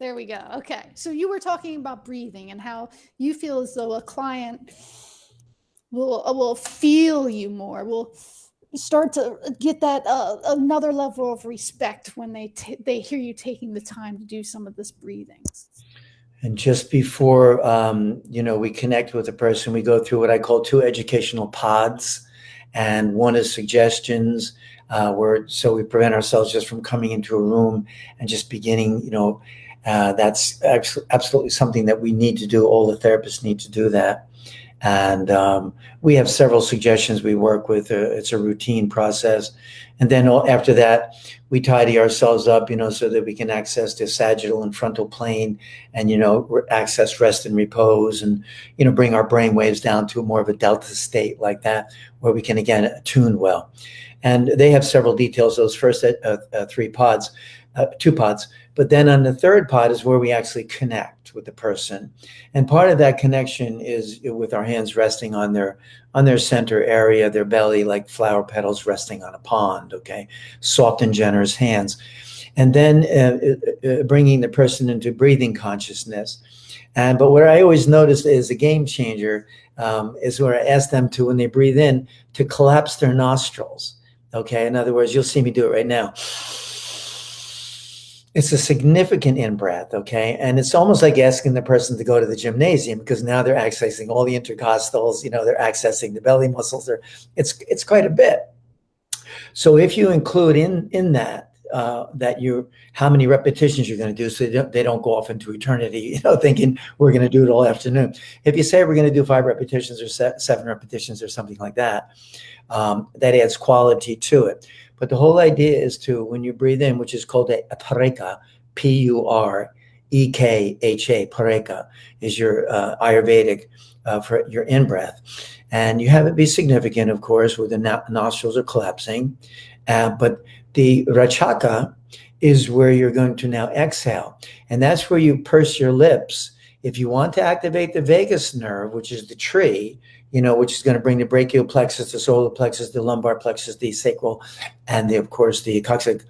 There we go. Okay. So you were talking about breathing and how you feel as though a client will feel you more, will start to get that another level of respect when they hear you taking the time to do some of this breathing. And just before, we connect with a person, we go through what I call 2 educational pods. And one is suggestions, so we prevent ourselves just from coming into a room and just beginning, that's absolutely something that we need to do. All the therapists need to do that. And we have several suggestions we work with. It's a routine process. And then after that, we tidy ourselves up, so that we can access the sagittal and frontal plane and, access rest and repose and, bring our brain waves down to more of a delta state like that, where we can, again, attune well. And they have several details, those first 2 pods. But then on the 3rd pod is where we actually connect with the person. And part of that connection is with our hands resting on their center area, their belly, like flower petals resting on a pond, okay? Soft and generous hands. And then bringing the person into breathing consciousness. But what I always notice is a game changer is where I ask them to, when they breathe in, to collapse their nostrils, okay? In other words, you'll see me do it right now. It's a significant in-breath, okay? And it's almost like asking the person to go to the gymnasium, because now they're accessing all the intercostals, they're accessing the belly muscles. It's quite a bit. So if you include in that, how many repetitions you're going to do, so they don't go off into eternity, thinking we're going to do it all afternoon. If you say we're going to do 5 repetitions or 7 repetitions or something like that, that adds quality to it. But the whole idea is to, when you breathe in, which is called a pareka, Pureka, pareka is your Ayurvedic for your in-breath. And you have it be significant, of course, where the nostrils are collapsing. But the Rachaka is where you're going to now exhale. And that's where you purse your lips. If you want to activate the vagus nerve, which is the tree, which is going to bring the brachial plexus, the solar plexus, the lumbar plexus, the sacral, and of course the coccyx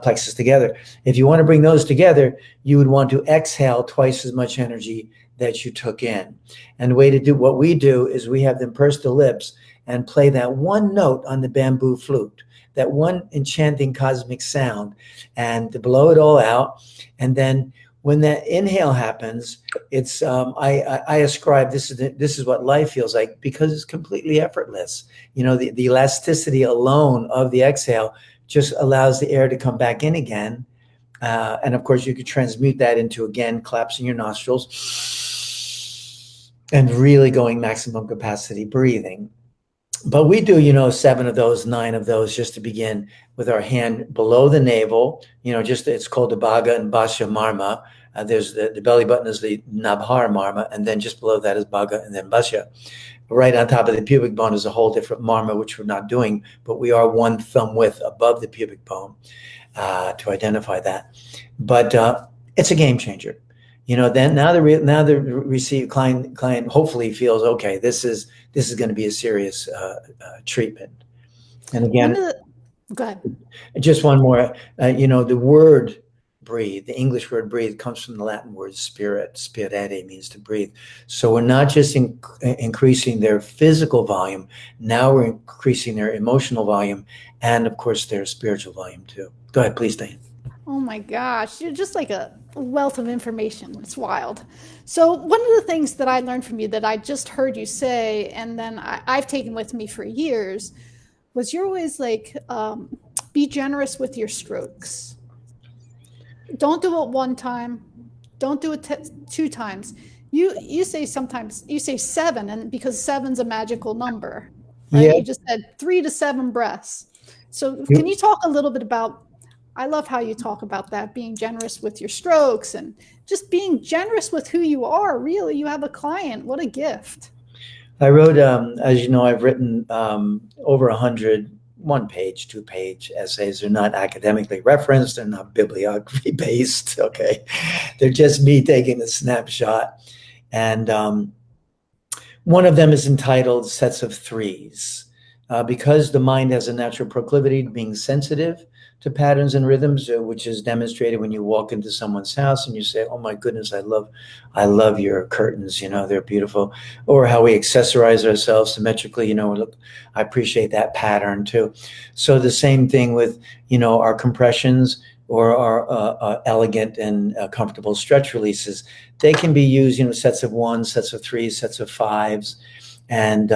plexus together. If you want to bring those together, you would want to exhale twice as much energy that you took in. And the way to do what we do is we have them purse the lips and play that one note on the bamboo flute, that one enchanting cosmic sound, and to blow it all out. And then when that inhale happens, it's I ascribe this is what life feels like, because it's completely effortless. The elasticity alone of the exhale just allows the air to come back in again, and of course you could transmute that into, again, collapsing your nostrils and really going maximum capacity breathing. But we do, 7 of those, 9 of those, just to begin with our hand below the navel. It's called the Bhaga and Basya Marma. There's the belly button is the Nabhar Marma, and then just below that is Bhaga and then Basya. Right on top of the pubic bone is a whole different Marma, which we're not doing, but we are 1 thumb width above the pubic bone to identify that. But it's a game changer. Then now the receive client hopefully feels, okay, this is going to be a serious treatment. And again, go ahead. Just one more. The word breathe, the English word breathe, comes from the Latin word spirit. Spirere means to breathe. So we're not just increasing their physical volume. Now we're increasing their emotional volume, and of course their spiritual volume too. Go ahead, please, Diane. Oh my gosh, you're just like a wealth of information. It's wild. So one of the things that I learned from you that I just heard you say, and then I've taken with me for years, was you're always like, be generous with your strokes. Don't do it 1 time. Don't do it 2 times. You say sometimes, you say 7, and because 7's a magical number. Right? Yeah. You just said 3 to 7 breaths. So can you talk a little bit about, I love how you talk about that, being generous with your strokes and just being generous with who you are. Really, you have a client. What a gift. I wrote, as you know, I've written over 100 1-page, 2-page essays. They're not academically referenced. They're not bibliography based. Okay. They're just me taking a snapshot. And one of them is entitled Sets of Threes, because the mind has a natural proclivity to being sensitive to patterns and rhythms, which is demonstrated when you walk into someone's house and you say, "Oh my goodness, I love your curtains. You know, they're beautiful." Or how we accessorize ourselves symmetrically. You know, look, I appreciate that pattern too. So the same thing with, you know, our compressions or our elegant and comfortable stretch releases. They can be used, you know, sets of ones, sets of threes, sets of fives, and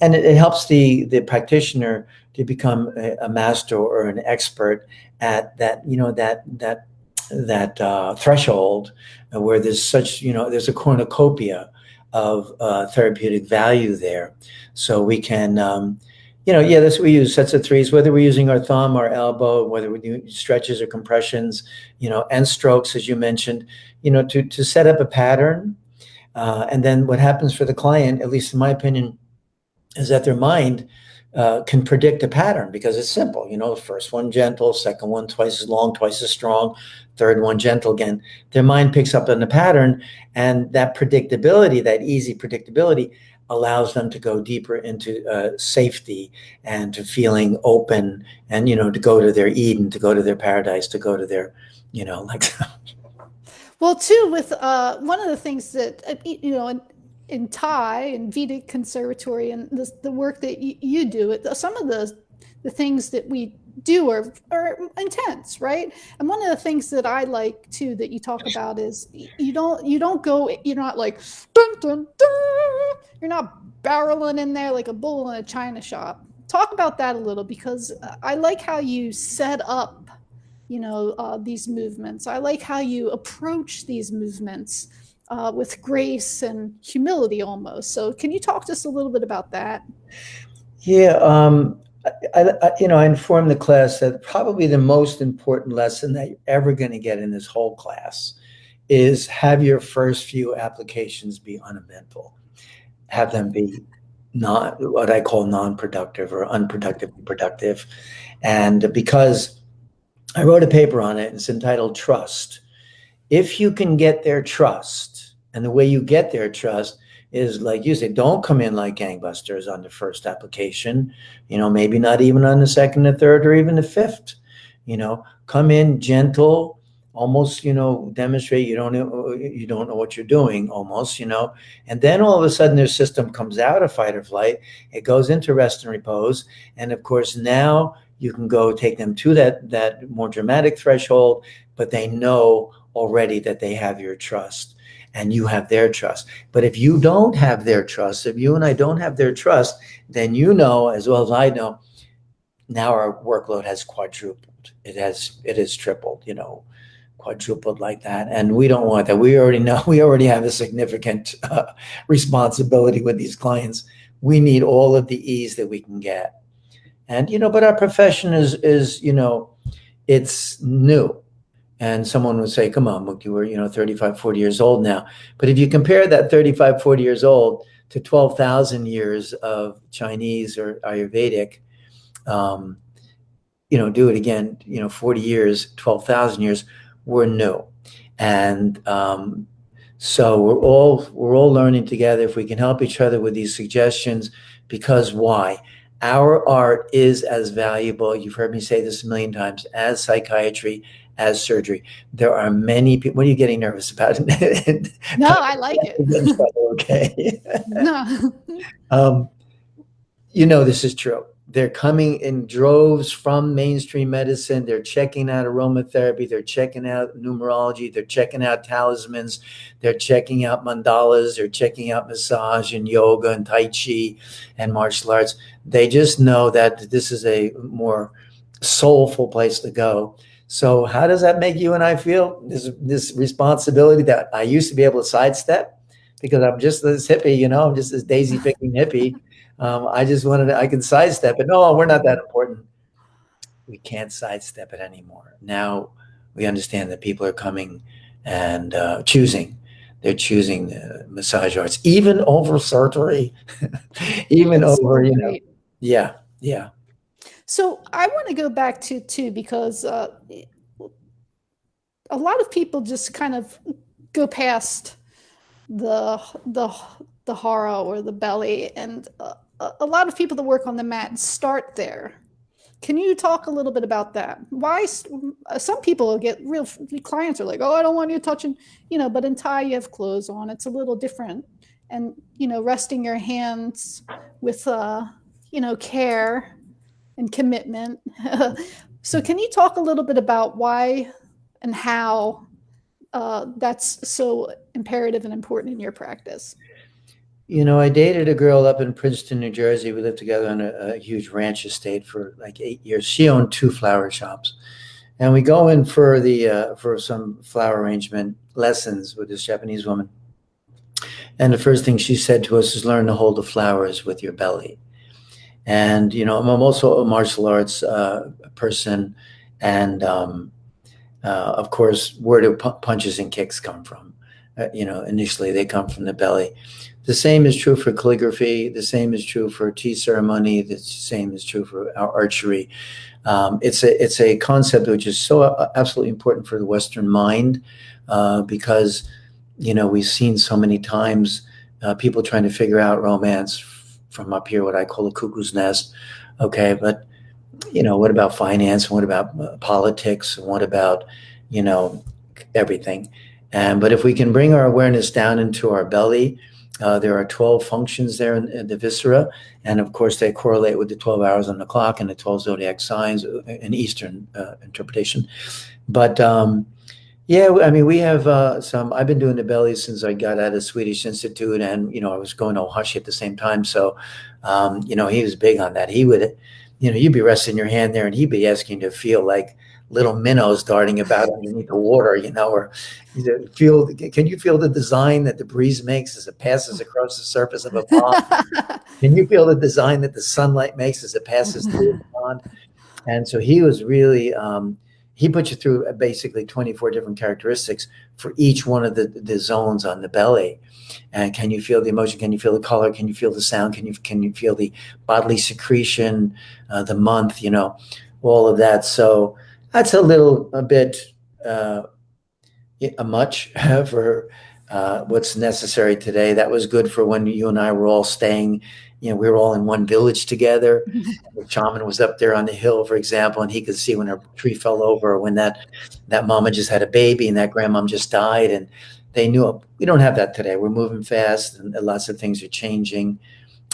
it helps the practitioner to become a master or an expert at that, you know, that threshold where there's such, you know, there's a cornucopia of therapeutic value there. So we can, you know, yeah, that's what we use, sets of threes, whether we're using our thumb, our elbow, whether we do stretches or compressions, you know, and strokes, as you mentioned, you know, to set up a pattern. And then what happens for the client, at least in my opinion, is that their mind can predict a pattern because it's simple. You know, the first one gentle, second one twice as long, twice as strong, third one gentle again. Their mind picks up on the pattern, and that predictability, that easy predictability, allows them to go deeper into safety and to feeling open, and, you know, to go to their Eden, to go to their paradise, to go to their, you know, like. Well, too, with one of the things that you know, in Thai and Vedic conservatory and the work that you do, some of the things that we do are intense, right? And one of the things that I like too that you talk about is you don't go, you're not like dun, dun, dun, you're not barreling in there like a bull in a china shop. Talk about that a little, because I like how you set up, you know, these movements. I like how you approach these movements with grace and humility almost. So can you talk to us a little bit about that? Yeah, you know, I informed the class that probably the most important lesson that you're ever going to get in this whole class is have your first few applications be uneventful. Have them be not what I call non-productive or unproductively productive. And because I wrote a paper on it, it's entitled Trust. If you can get their trust, and the way you get their trust is like you say, don't come in like gangbusters on the first application, you know, maybe not even on the second, the third, or even the fifth, you know, come in gentle, almost, you know, demonstrate you don't know what you're doing almost, you know, and then all of a sudden their system comes out of fight or flight, it goes into rest and repose, and of course now you can go take them to that more dramatic threshold, but they know already that they have your trust and you have their trust. But if you don't have their trust, if you and I don't have their trust, then you know as well as I know, now our workload has quadrupled. It has tripled, you know, quadrupled like that. And we don't want that. We already know, we already have a significant responsibility with these clients. We need all of the ease that we can get. And, you know, but our profession is, you know, it's new. And someone would say, come on, look, you were, you know, 35, 40 years old now. But if you compare that 35, 40 years old to 12,000 years of Chinese or Ayurvedic, um, you know, do it again, you know, 40 years, 12,000 years, we're new. And so we're all learning together. If we can help each other with these suggestions, because why? Our art is as valuable, you've heard me say this a million times, as psychiatry, as surgery. There are many people. What are you getting nervous about? No, I like it. Okay. No. um, you know, this is true. They're coming in droves from mainstream medicine. They're checking out aromatherapy. They're checking out numerology. They're checking out talismans. They're checking out mandalas. They're checking out massage and yoga and Tai Chi and martial arts. They just know that this is a more soulful place to go. So how does that make you and I feel? This responsibility that I used to be able to sidestep because I'm just this hippie, you know, I'm just this daisy picking hippie. I just wanted I can sidestep it. No, we're not that important. We can't sidestep it anymore. Now we understand that people are coming and choosing. They're choosing the massage arts, even over surgery, even That's so over, you know, great. yeah, yeah. So I want to go back to too, because a lot of people just kind of go past the the the hara or the belly, and a lot of people that work on the mat start there. Can you talk a little bit about that? Why some people get real clients are like, oh, I don't want you touching, but in Thai you have clothes on. It's a little different, and resting your hands with care and commitment. So, can you talk a little bit about why and how that's so imperative and important in your practice? I dated a girl up in Princeton, New Jersey. We lived together on a huge ranch estate for like 8 years. She owned two flower shops, and we go in for the for some flower arrangement lessons with this Japanese woman. And the first thing she said to us is, "Learn to hold the flowers with your belly." And I'm also a martial arts person, and of course, where do punches and kicks come from? Initially they come from the belly. The same is true for calligraphy. The same is true for tea ceremony. The same is true for our archery. It's a concept which is so absolutely important for the Western mind, because we've seen so many times people trying to figure out romance from up here, what I call a cuckoo's nest. Okay, but what about finance? What about politics? What about everything? But if we can bring our awareness down into our belly, there are 12 functions there in the viscera, and of course they correlate with the 12 hours on the clock and the 12 zodiac signs in Eastern interpretation. But yeah, I mean, we have some. I've been doing the belly since I got out of Swedish Institute, and I was going to Ohashi at the same time. So, he was big on that. He would, you'd be resting your hand there, and he'd be asking to feel like little minnows darting about underneath the water, or feel. Can you feel the design that the breeze makes as it passes across the surface of a pond? Can you feel the design that the sunlight makes as it passes through the pond? And so he was really. He put you through basically 24 different characteristics for each one of the zones on the belly. And can you feel the emotion? Can you feel the color? Can you feel the sound? Can you feel the bodily secretion, the month, all of that. So that's a bit much for what's necessary today. That was good for when you and I were all staying, we were all in one village together. The shaman was up there on the hill, for example, and he could see when a tree fell over, or when that mama just had a baby and that grandmom just died, and they knew. We don't have that today. We're moving fast, and lots of things are changing.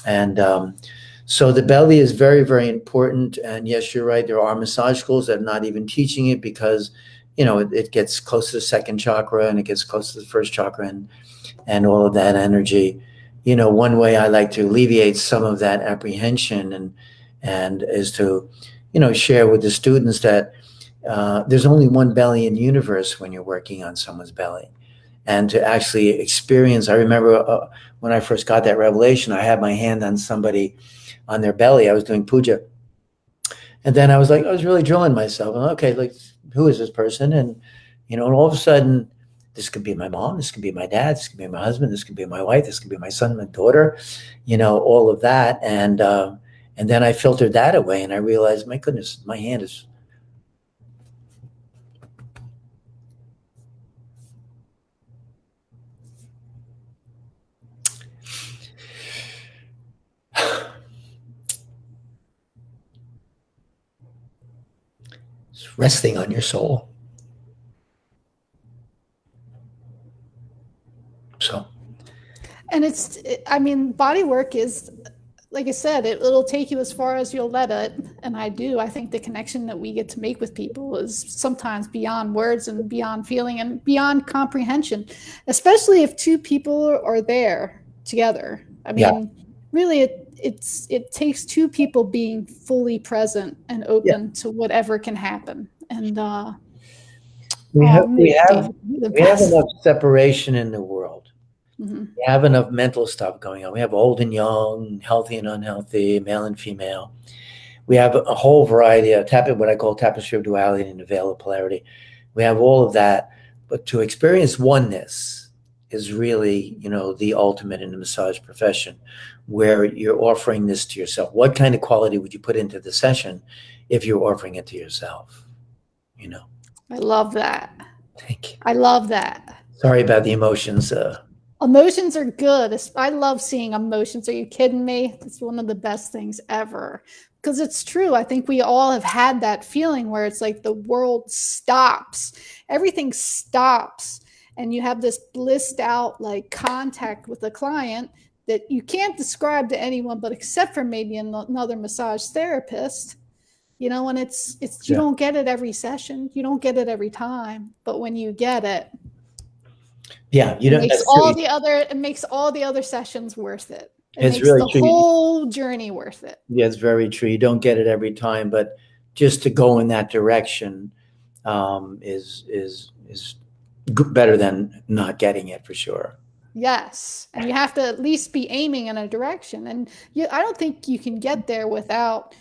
And so the belly is very, very important. And yes, you're right. There are massage schools that are not even teaching it because, it gets close to the second chakra and it gets close to the first chakra and all of that energy. One way I like to alleviate some of that apprehension and is to, share with the students that there's only one belly in the universe when you're working on someone's belly. And to actually experience, I remember when I first got that revelation, I had my hand on somebody on their belly. I was doing puja. And then I was really drilling myself. Okay, like, who is this person? And, and all of a sudden, this could be my mom, this could be my dad, this could be my husband, this could be my wife, this could be my son, my daughter, all of that. And then I filtered that away and I realized, my goodness, my hand is resting on your soul. So. And I mean, body work is, like I said, it'll take you as far as you'll let it. And I think the connection that we get to make with people is sometimes beyond words and beyond feeling and beyond comprehension, especially if two people are there together. I mean, really, it takes two people being fully present and open to whatever can happen. And we have enough separation in the world. Mm-hmm. We have enough mental stuff going on. We have old and young, healthy and unhealthy, male and female. We have a whole variety of what I call tapestry of duality and the veil of polarity. We have all of that, but to experience oneness is really, the ultimate in the massage profession, where you're offering this to yourself. What kind of quality would you put into the session if you're offering it to yourself? I love that. Thank you. I love that. Sorry about the emotions. Emotions are good. I love seeing emotions. Are you kidding me? It's one of the best things ever. because it's true. I think we all have had that feeling where it's like the world stops, everything stops, and you have this blissed out like contact with the client that you can't describe to anyone but except for maybe another massage therapist. And it's you Yeah. don't get it every session, you don't get it every time, but when you get it, Yeah, you it don't, makes that's true. all the other sessions worth it. It It's makes really the true. whole journey worth it. Yeah, it's very true. You don't get it every time, but just to go in that direction is better than not getting it for sure. Yes, and you have to at least be aiming in a direction, and I don't think you can get there without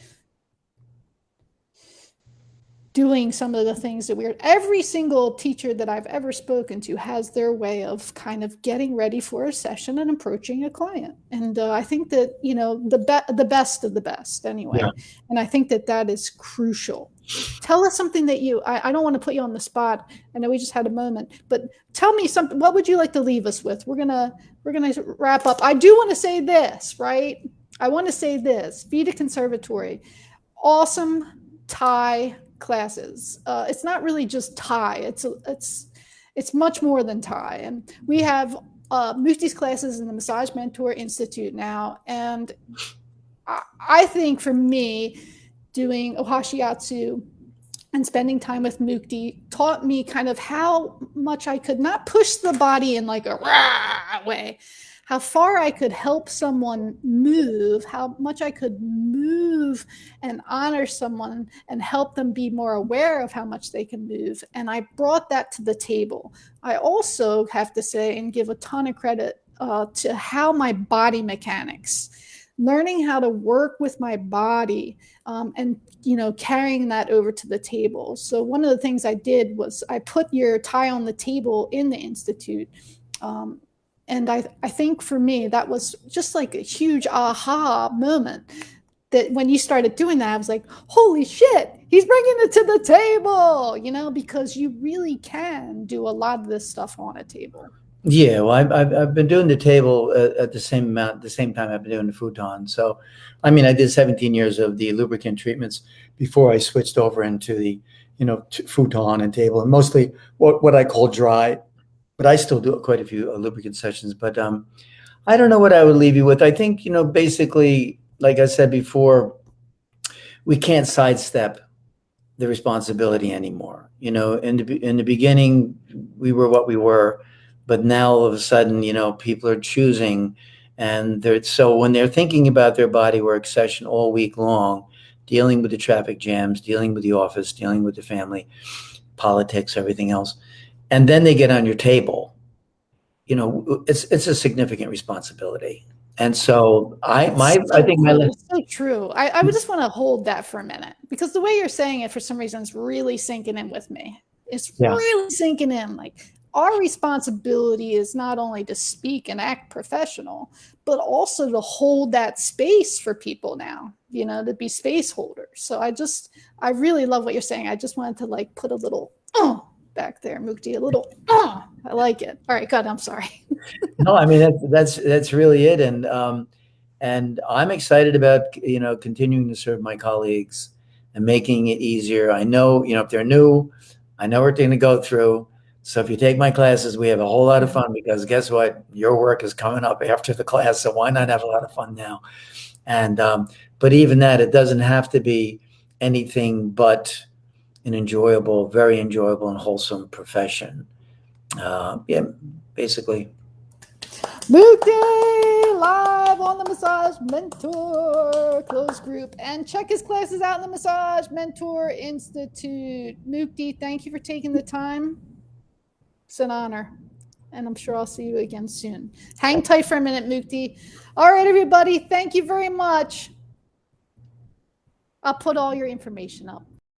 doing some of the things that every single teacher that I've ever spoken to has their way of kind of getting ready for a session and approaching a client. And I think that, the best of the best Yeah. anyway. And I think that that is crucial. Tell us something that I don't want to put you on the spot. I know we just had a moment, but tell me something. What would you like to leave us with? We're going to wrap up. I do want to say this, right? I want to say this, Vita Conservatory, awesome Thai classes. It's not really just Thai. It's much more than Thai. And we have Mufti's classes in the Massage Mentor Institute now. And I think for me, doing Ohashiatsu and spending time with Mukti taught me kind of how much I could not push the body in like a rah way, how far I could help someone move, how much I could move and honor someone and help them be more aware of how much they can move. And I brought that to the table. I also have to say and give a ton of credit to how my body mechanics, learning how to work with my body, and carrying that over to the table. So one of the things I did was I put your Thai on the table in the institute, and I think for me that was just like a huge aha moment, that when you started doing that I was like, holy shit, he's bringing it to the table, because you really can do a lot of this stuff on a table. Yeah, well, I've been doing the table at the same time I've been doing the futon. So, I mean, I did 17 years of the lubricant treatments before I switched over into the, futon and table, and mostly what I call dry. But I still do quite a few lubricant sessions. But I don't know what I would leave you with. I think, basically, like I said before, we can't sidestep the responsibility anymore. In the beginning, we were what we were, but now all of a sudden, people are choosing, and so when they're thinking about their body work session all week long, dealing with the traffic jams, dealing with the office, dealing with the family, politics, everything else, and then they get on your table, it's a significant responsibility. And so It's I so think my cool. It's so true. I would just want to hold that for a minute, because the way you're saying it, for some reason, is really sinking in with me. It's yeah. really sinking in. Like, our responsibility is not only to speak and act professional, but also to hold that space for people now, to be space holders. So I really love what you're saying. I just wanted to like put a little back there, Mukti, a little I like it. All right, good. I'm sorry. No, I mean that's really it, and I'm excited about continuing to serve my colleagues and making it easier. I know if they're new, I know what they're going to go through. So if you take my classes, we have a whole lot of fun, because guess what? Your work is coming up after the class, so why not have a lot of fun now? And but even that, it doesn't have to be anything but an enjoyable, very enjoyable and wholesome profession. Yeah, basically. Mukti live on the Massage Mentor closed group, and check his classes out in the Massage Mentor Institute. Mukti, thank you for taking the time. It's an honor, and I'm sure I'll see you again soon. Hang tight for a minute, Mukti. All right, everybody, thank you very much. I'll put all your information up.